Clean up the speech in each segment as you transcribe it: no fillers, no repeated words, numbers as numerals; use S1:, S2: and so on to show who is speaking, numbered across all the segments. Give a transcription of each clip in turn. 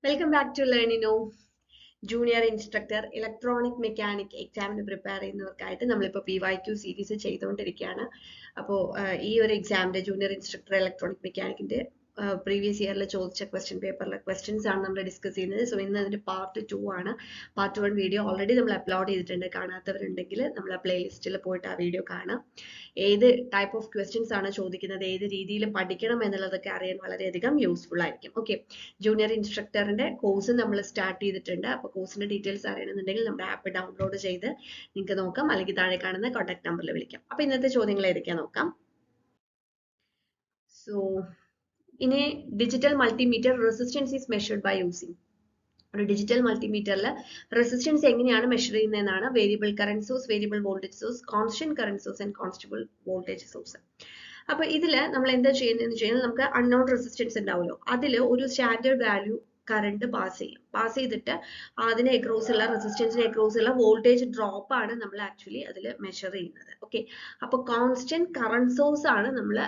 S1: Welcome back to Learnino. Junior instructor electronic mechanic എക്സാമിന് prepare ചെയ്യുന്നവർക്കായിട്ട് നമ്മളിപ്പോൾ PYQ series ചെയ്തുകൊണ്ടിരിക്കുകയാണ്. അപ്പോൾ ഈ ഒരു എക്സാമിന്റെ ജൂനിയർ ഇൻസ്ട്രക്ടർ ഇലക്ട്രോണിക് മെക്കാനിക്കിന്റെ പ്രീവിയസ് ഇയറിൽ ചോദിച്ച ക്വസ്റ്റ്യൻ പേപ്പറിലെ ക്വസ്റ്റ്യൻസ് ആണ് നമ്മൾ ഡിസ്കസ് ചെയ്യുന്നത്. സോ ഇന്ന് അതിന്റെ പാർട്ട് 2 ആണ്. പാർട്ട് 1 വീഡിയോ ഓൾറെഡി നമ്മൾ അപ്ലോഡ് ചെയ്തിട്ടുണ്ട്. കാണാത്തവരുണ്ടെങ്കിൽ നമ്മൾ ആ പ്ലേലിസ്റ്റിൽ പോയിട്ട് ആ വീഡിയോ കാണാം. ഏത് ടൈപ്പ് ഓഫ് ക്വസ്റ്റ്യൻസ് ആണ് ചോദിക്കുന്നത്, ഏത് രീതിയിൽ പഠിക്കണം എന്നുള്ളതൊക്കെ അറിയാൻ വളരെയധികം യൂസ്ഫുൾ ആയിരിക്കും. ഓക്കെ, ജൂനിയർ ഇൻസ്ട്രക്ടറിന്റെ കോഴ്സ് നമ്മൾ സ്റ്റാർട്ട് ചെയ്തിട്ടുണ്ട്. അപ്പോൾ കോഴ്സിന്റെ ഡീറ്റെയിൽസ് അറിയണമെന്നുണ്ടെങ്കിൽ നമ്മുടെ ആപ്പ് ഡൗൺലോഡ് ചെയ്ത് നിങ്ങൾക്ക് നോക്കാം, അല്ലെങ്കിൽ താഴെ കാണുന്ന കോൺടാക്ട് നമ്പറിൽ വിളിക്കാം. അപ്പോൾ ഇന്നത്തെ ചോദ്യങ്ങൾ ഏതൊക്കെയാ നോക്കാം. So in a digital multimeter, resistance is measured by using ഒരു ഡിജിറ്റൽ മൾട്ടിമീറ്ററിൽ റെസിസ്റ്റൻസ് എങ്ങനെയാണ് മെഷർ ചെയ്യുന്നതെന്നാണ് variable current source, variable voltage source, constant current source and constable voltage source. അപ്പൊ ഇതില് നമ്മൾ എന്താ ചെയ്യുന്നതെന്ന് വെച്ച് കഴിഞ്ഞാൽ നമുക്ക് അൺനോൺ റെസിസ്റ്റൻസ് ഉണ്ടാവുമല്ലോ, അതിൽ ഒരു സ്റ്റാൻഡേർഡ് വാല്യൂ കറണ്ട് പാസ് ചെയ്തിട്ട് അതിനെ അക്രോസ് ഉള്ള റെസിസ്റ്റൻസിനെ അക്രോസ് ഉള്ള വോൾട്ടേജ് ഡ്രോപ്പ് ആണ് നമ്മൾ ആക്ച്വലി അതിൽ മെഷർ ചെയ്യുന്നത്. ഓക്കെ, അപ്പൊ കോൺസ്റ്റന്റ് കറന്റ് സോഴ്സ് ആണ് നമ്മൾ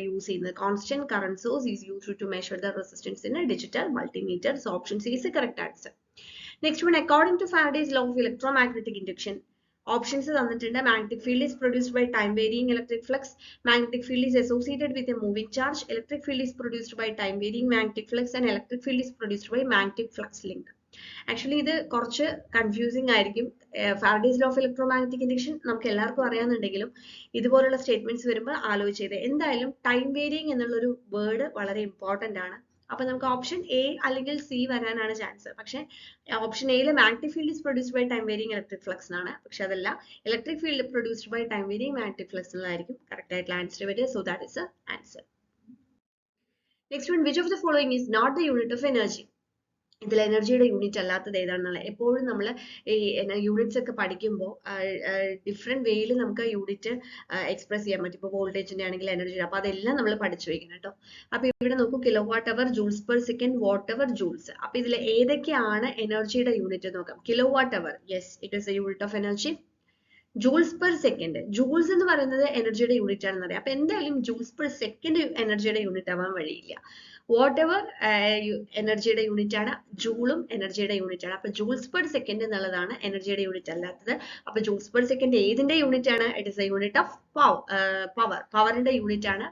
S1: യൂസ് ചെയ്യുന്നത്. Constant current source is used to measure the resistance in a digital multimeter. So option C is the correct answer. Next one, according to Faraday's law of electromagnetic induction, options തന്നിട്ടുണ്ട്. Magnetic field is produced by time varying electric flux. Magnetic field is associated with a moving charge. Electric field is produced by time varying magnetic flux and electric field is produced by magnetic flux linked. Actually ഇത് കുറച്ച് confusing ആയിരിക്കും. Faraday's law of electromagnetic induction നമുക്ക് എല്ലാവർക്കും അറിയാമെന്നുണ്ടെങ്കിലും ഇതുപോലുള്ള statements വരുമ്പോൾ ആലോചിച്ചത്. എന്തായാലും ടൈം വേരിയിങ് എന്നുള്ളൊരു വേർഡ് വളരെ ഇമ്പോർട്ടന്റ് ആണ്. അപ്പൊ നമുക്ക് ഓപ്ഷൻ എ അല്ലെങ്കിൽ സി വരാനാണ് ചാൻസ്. പക്ഷെ ഓപ്ഷൻ എയില് magnetic field is produced by time varying electric flux എന്നാണ്. പക്ഷെ അതല്ല, electric field produced by time varying magnetic flux എന്നായിരിക്കും കറക്റ്റ് ആയിട്ടുള്ള ആൻസർ വരിക. So that is the answer. Next one, which of the following is not the unit of energy? ഇതിൽ എനർജിയുടെ unit അല്ലാത്തത് ഏതാണെന്നുള്ള എപ്പോഴും നമ്മൾ ഈ യൂണിറ്റ്സ് ഒക്കെ പഠിക്കുമ്പോൾ ഡിഫറെന്റ് വേയിൽ നമുക്ക് യൂണിറ്റ് എക്സ്പ്രസ് ചെയ്യാൻ പറ്റും. ഇപ്പോൾ വോൾട്ടേജിന്റെ ആണെങ്കിൽ എനർജി, അപ്പൊ അതെല്ലാം നമ്മൾ പഠിച്ചു വെക്കണം കേട്ടോ. അപ്പൊ ഇവിടെ നോക്കൂ, kilowatt hour, joules per second, watt hour, joules. അപ്പൊ ഇതിൽ ഏതൊക്കെയാണ് എനർജിയുടെ യൂണിറ്റ് നോക്കാം. Kilowatt hour, yes, it is a unit of energy. Joules per second, joules എന്ന് പറയുന്നത് എനർജിയുടെ യൂണിറ്റ് ആണെന്ന് അറിയാം. അപ്പൊ എന്തായാലും ജൂൾസ് പെർ സെക്കൻഡ് എനർജിയുടെ യൂണിറ്റ് ആവാൻ വഴിയില്ല. വാട്ട് എവർ എനർജിയുടെ യൂണിറ്റ് ആണ്, ജൂളും എനർജിയുടെ യൂണിറ്റ് ആണ്. അപ്പൊ ജൂൾസ് പെർ സെക്കൻഡ് എന്നുള്ളതാണ് എനർജിയുടെ യൂണിറ്റ് അല്ലാത്തത്. അപ്പൊ ജൂൾസ് പെർ സെക്കൻഡ് ഏതിന്റെ യൂണിറ്റ് ആണ്? It is a unit of power, പവറിന്റെ യൂണിറ്റ് ആണ്.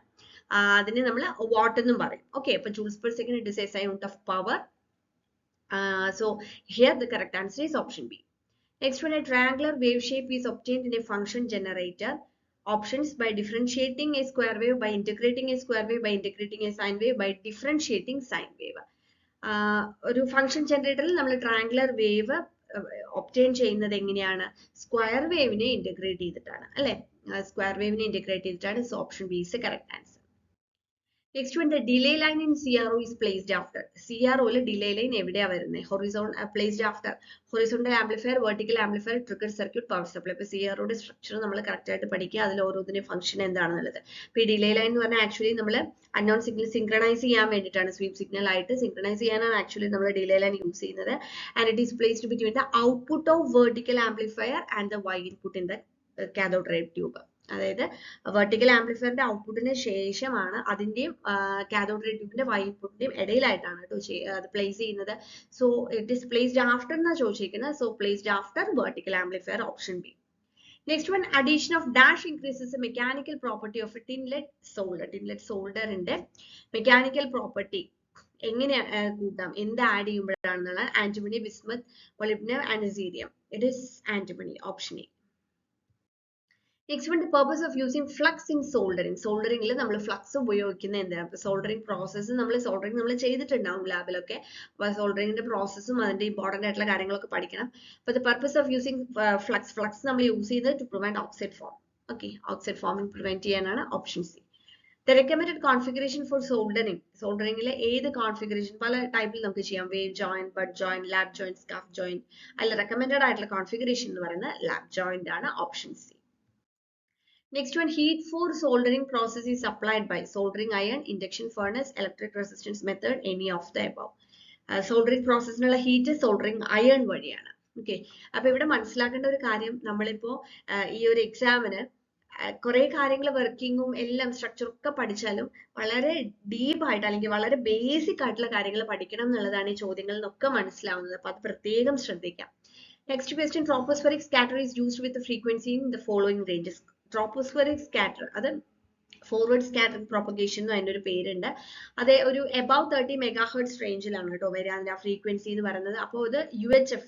S1: അതിനെ നമ്മൾ വാട്ട് എന്നും പറയും. ഓക്കെ, അപ്പൊ joules per second it is a unit of power. So here the correct answer is option B. Next one, a triangular wave shape is obtained in a function generator. Options: by differentiating a square wave, by integrating a square wave, by integrating a sine wave, by differentiating sine wave. ഒരു function ജനറേറ്ററിൽ നമ്മൾ triangular wave obtain ചെയ്യുന്നത് എങ്ങനെയാണ്? Square വേവിനെ integrate ചെയ്തിട്ടാണ്, അല്ലെ? Square വേവിനെ integrate ചെയ്തിട്ടാണ്. So option B is correct answer. Next one, the delay line in CRO is placed after. CRO യിൽ delay line എവിടെയാ വരുന്നത്? Placed after horizontal amplifier, vertical amplifier, trigger circuit, power supply. ഇപ്പൊ CRO യുടെ structure നമ്മൾ correct ആയിട്ട് പഠിക്കുക. അതിൽ ഓരോന്നിന്റെ function എന്താണെന്നുള്ളത്. ഇപ്പൊ ഈ ഡിലേ ലൈൻ എന്ന് പറഞ്ഞാൽ ആക്ച്വലി നമ്മൾ അൺനോൺ സിഗ്നൽ സിങ്ക്രണൈസ് ചെയ്യാൻ വേണ്ടിയിട്ടാണ്, സ്വീപ്പ് സിഗ്നൽ ആയിട്ട് സിങ്ക്രണൈസ് ചെയ്യാനാണ് ആക്ച്വലി നമ്മൾ ഡിലേ ലൈൻ യൂസ് ചെയ്യുന്നത്. And it is placed between the output of vertical amplifier and the Y input in the cathode ray tube. അതായത് വെർട്ടിക്കൽ ആംപ്ലിഫയറിന്റെ ഔട്ട്പുട്ടിന് ശേഷമാണ് അതിന്റെയും കാഥോഡ് റേ ട്യൂബിന്റെ Y ഇൻപുട്ടിന്റെയും ഇടയിലായിട്ടാണ് കേട്ടോ അത് പ്ലേസ് ചെയ്യുന്നത്. So it is placed after എന്നാണ് ചോദിച്ചിരിക്കുന്നത്. So placed after vertical amplifier, option B. Next one, addition of dash increases the mechanical property of a tinlet solder. Tinlet solder ന്റെ mechanical property എങ്ങനെ കൂട്ടാം, എന്ത് ആഡ് ചെയ്യുമ്പോഴാണെന്നുള്ള antimony, bismuth, molybdenum and cerium. It is antimony, option A. Next one, the purpose of using flux in soldering. Soldering ൽ നമ്മൾ flux ഉപയോഗിക്കുന്നത് എന്താണ്? Soldering process നമ്മൾ ചെയ്തിട്ടുണ്ടാവും ലാബിലൊക്കെ. അപ്പൊ സോൾഡറിംഗിന്റെ പ്രോസസ്സും അതിന്റെ ഇമ്പോർട്ടന്റ് ആയിട്ടുള്ള കാര്യങ്ങളൊക്കെ പഠിക്കണം. അപ്പൊ the purpose of using flux നമ്മൾ യൂസ് ചെയ്യുന്നത് to prevent oxide form. Okay, oxide forming prevent ചെയ്യാനാണ്, option C. The recommended configuration for soldering. സോൾഡറിംഗിലെ ഏത് കോൺഫിഗറേഷൻ? പല ടൈപ്പിൽ നമുക്ക് ചെയ്യാം. Wave joint, bud joint, lab joint, സ്കാഫ് joint. അതിൽ റെക്കമെൻഡഡ് ആയിട്ടുള്ള കോൺഫിഗറേഷൻ എന്ന് പറയുന്നത് ലാബ് ജോയിന്റ് ആണ്, option C. Next one, heat for soldering process is supplied by soldering iron, induction furnace, electric resistance method, any of the above. Soldering processനുള്ള heat soldering iron വഴിയാണ്. Okay, അപ്പൊ ഇവിടെ മനസ്സിലാക്കേണ്ട ഒരു കാര്യം, നമ്മളിപ്പോ ഈ ഒരു എക്സാമിന് കുറെ കാര്യങ്ങൾ വർക്കിങ്ങും എല്ലാം സ്ട്രക്ചർ ഒക്കെ പഠിച്ചാലും വളരെ ഡീപ്പായിട്ട് അല്ലെങ്കിൽ വളരെ ബേസിക് ആയിട്ടുള്ള കാര്യങ്ങൾ പഠിക്കണം എന്നുള്ളതാണ് ഈ ചോദ്യങ്ങളിൽ നിന്നൊക്കെ മനസ്സിലാവുന്നത്. അപ്പൊ അത് പ്രത്യേകം ശ്രദ്ധിക്കാം. Next question, tropospheric scatter is used with the frequency in the following ranges. Tropospheric scatter, അത് forward scatter propagation എന്ന് അതിൻ്റെ ഒരു പേരുണ്ട്. അത് ഒരു above 30 മെഗാഹെർട്സ് റേഞ്ചിലാണ് കേട്ടോ വരിക അതിന്റെ ആ ഫ്രീക്വൻസി എന്ന് പറയുന്നത്. അപ്പോൾ ഇത് UHF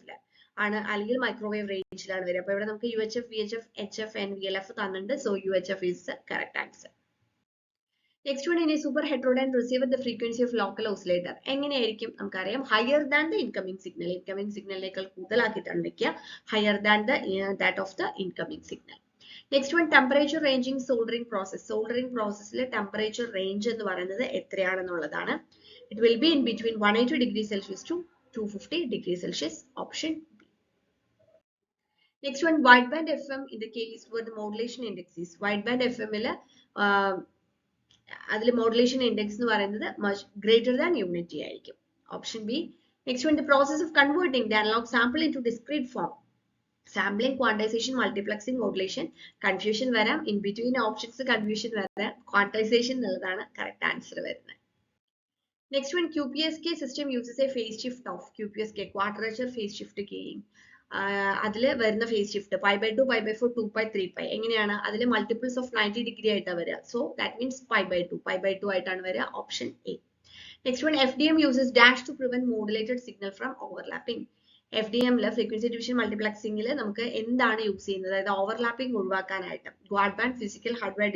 S1: ആണ് അല്ലെങ്കിൽ മൈക്രോവേവ് റേഞ്ചിലാണ് വരിക. അപ്പോൾ ഇവിടെ നമുക്ക് UHF, VHF, HF and VLF തന്നിട്ടുണ്ട്. So UHF is the correct answer. Next one, in a super heterodyne receiver, the frequency of local oscillator എങ്ങനെയായിരിക്കും നമുക്കറിയാം higher than the incoming signal. Incoming signalനേക്കാൾ കൂടുതലാക്കിയിട്ടാണ് വെക്കുക, higher than the that of the incoming signal. Next one, temperature ranging soldering process. Soldering processലെ temperature range എന്ന് പറയുന്നത് എത്രയാണെന്നുള്ളതാണ്. It will be in between 180 degrees Celsius to 250 degrees Celsius. Option B. Next one, wideband FM in the case where the modulation index is. Wideband FM ല് അതിൽ modulation index എന്ന് പറയുന്നത് much greater than unity ആയിരിക്കും. Option B. Next one, the process of converting the analogue sample into discrete form. Sampling, quantisation, multiplexing, modulation. Confusion വരാം, in between options confusion വരാം. Quantisation എന്നുള്ളതാണ് correct answer വരുന്നത്. Next one, QPSK system uses a phase shift of QPSK, quadrature phase shift keying. അതിൽ വരുന്ന phase shift π/2, π/4, 2π, 3π എങ്ങനെയാണ്? അതിൽ multiples of 90 degree ആയിട്ടാണ് വരിക. സോ ദാറ്റ് മീൻസ് π/2 ആയിട്ടാണ് വരിക. Option A. Next one, FDM uses dash to prevent modulated signal from overlapping. FDM-ല് frequency division മൾട്ടിപ്ലക്സിംഗിൽ നമുക്ക് എന്താണ് യൂസ് ചെയ്യുന്നത്? അതായത് ഓവർലാപ്പിംഗ് ഒഴിവാക്കാനായിട്ട് quad band, physical hardware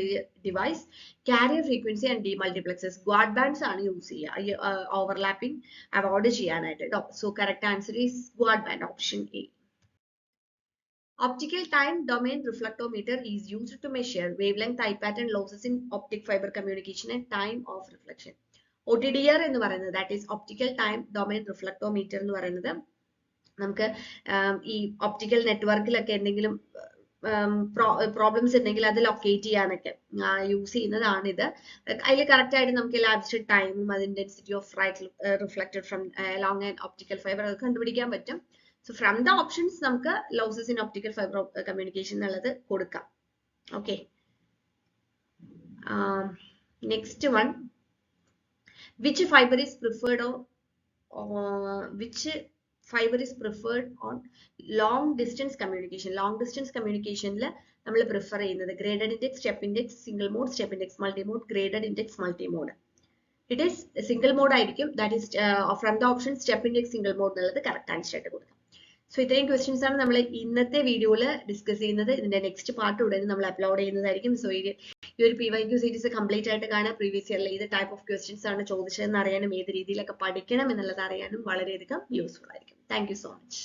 S1: device, carrier frequency and demultiplexers. Quad bands ആണ് യൂസ് ചെയ്യുക ഓവർലാപ്പിംഗ് അവോയ്ഡ് ചെയ്യാനായിട്ട് കേട്ടോ. So correct answer is quad band, option A. Optical time domain reflectometer is used to measure wavelength, type pattern, losses in optic fiber communication and time of reflection. OTDR എന്ന് പറയുന്നത്, that is optical time domain reflectometer എന്ന് പറയുന്നത് നമുക്ക് ഈ optical നെറ്റ്വർക്കിലൊക്കെ എന്തെങ്കിലും problems ഉണ്ടെങ്കിൽ അത് locate ചെയ്യാനൊക്കെ യൂസ് ചെയ്യുന്നതാണിത്. അതിൽ കറക്റ്റ് ആയിട്ട് നമുക്ക് ലാബ്സ്റ്റഡ് ടൈമും അതിന്റെ density of light reflected from along an optical fibre അത് കണ്ടുപിടിക്കാൻ പറ്റും. So from the options നമുക്ക് losses in optical fiber communication എന്നുള്ളത് കൊടുക്കാം. Okay. Next one, which fiber is preferred on long distance communication? Long distance communication ല് നമ്മൾ prefer ചെയ്യുന്നത് graded index, step index, single mode, step index, multimode, graded index, multimode. It is single mode ആയിരിക്കും. That is from the option step index, single mode എന്നുള്ളത് correct answer ആയിട്ട് കൊടുക്കാം. So ഇത്രയും questions ആണ് നമ്മൾ ഇന്നത്തെ വീഡിയോയിൽ ഡിസ്കസ് ചെയ്യുന്നത്. ഇതിന്റെ നെക്സ്റ്റ് പാർട്ട് ഉടനെ നമ്മൾ അപ്ലോഡ് ചെയ്യുന്നതായിരിക്കും. സോ ഈ ഒരു PYQ സീരീസ് കംപ്ലീറ്റ് ആയിട്ട് കാണാൻ, പ്രീവിയസ് ഇയറിൽ ഏത് ടൈപ്പ് ഓഫ് ക്വസ്റ്റ്യൻസ് ആണ് ചോദിച്ചതെന്ന് അറിയാനും ഏത് രീതിയിലൊക്കെ പഠിക്കണം എന്നുള്ളത് അറിയാനും വളരെയധികം യൂസ്ഫുൾ ആയിരിക്കും. Thank you so much.